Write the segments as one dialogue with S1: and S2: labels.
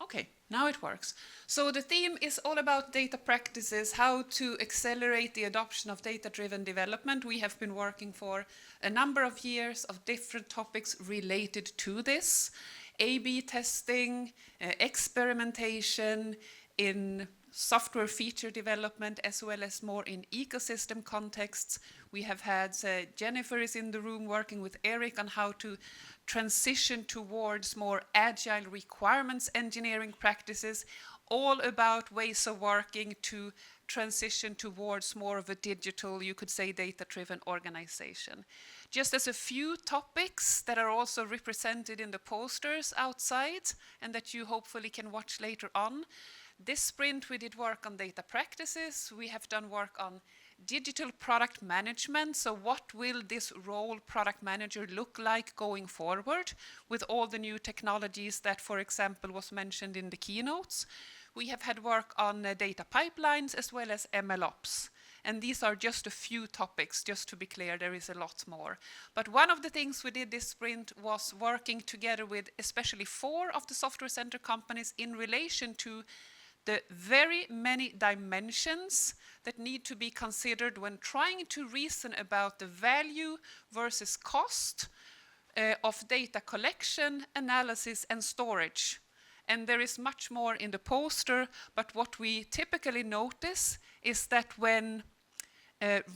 S1: Okay, now it works. So the theme is all about data practices, how to accelerate the adoption of data-driven development. We have been working for a number of years of different topics related to this. A/B testing, experimentation in software feature development, as well as more in ecosystem contexts. We have had Jennifer is in the room working with Eric on how to transition towards more agile requirements engineering practices, all about ways of working to transition towards more of a digital, you could say, data-driven organization. Just as a few topics that are also represented in the posters outside and that you hopefully can watch later on. This sprint we did work on data practices. We have done work on digital product management. So what will this role product manager look like going forward with all the new technologies that, for example, was mentioned in the keynotes? We have had work on data pipelines as well as MLOps. And these are just a few topics, just to be clear, there is a lot more. But one of the things we did this sprint was working together with especially 4 of the software center companies in relation to the very many dimensions that need to be considered when trying to reason about the value versus cost of data collection, analysis, and storage. And there is much more in the poster, but what we typically notice is that when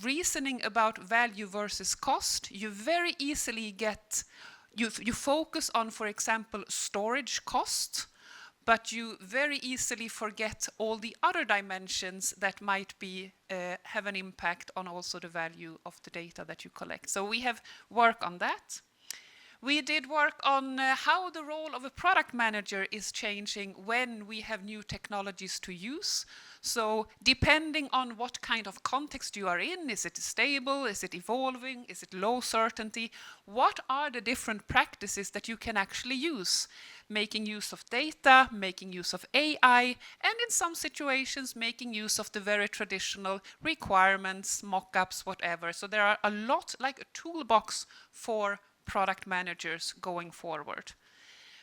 S1: reasoning about value versus cost, you very easily get, you focus on, for example, storage cost, but you very easily forget all the other dimensions that might be have an impact on also the value of the data that you collect. So we have work on that. We did work on how the role of a product manager is changing when we have new technologies to use. So depending on what kind of context you are in, is it stable, is it evolving, is it low certainty, what are the different practices that you can actually use? Making use of data, making use of AI, and in some situations making use of the very traditional requirements, mock-ups, whatever. So there are a lot, like a toolbox for product managers going forward.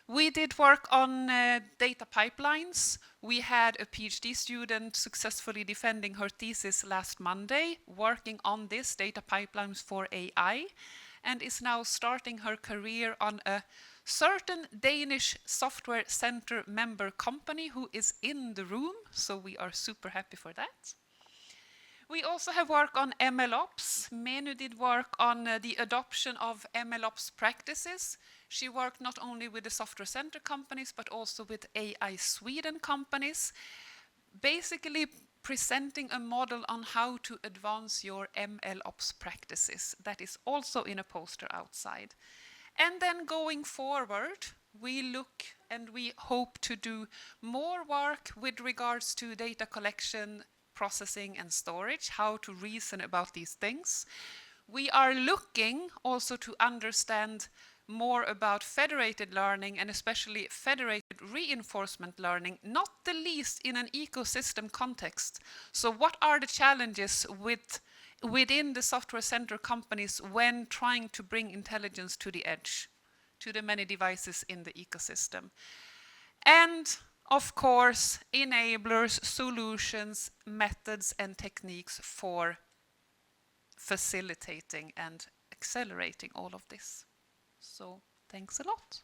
S1: We did work on data pipelines. We had a PhD student successfully defending her thesis last Monday, working on this data pipelines for AI, and is now starting her career on a certain Danish software center member company who is in the room, so we are super happy for that. We also have work on MLOps. Menu did work on the adoption of MLOps practices. She worked not only with the software center companies, but also with AI Sweden companies, basically presenting a model on how to advance your MLOps practices. That is also in a poster outside. And then going forward, we look and we hope to do more work with regards to data collection, processing and storage, how to reason about these things. We are looking also to understand more about federated learning and especially federated reinforcement learning, not the least in an ecosystem context. So what are the challenges within the software center companies when trying to bring intelligence to the edge, to the many devices in the ecosystem? And of course, enablers, solutions, methods, and techniques for facilitating and accelerating all of this. So, thanks a lot.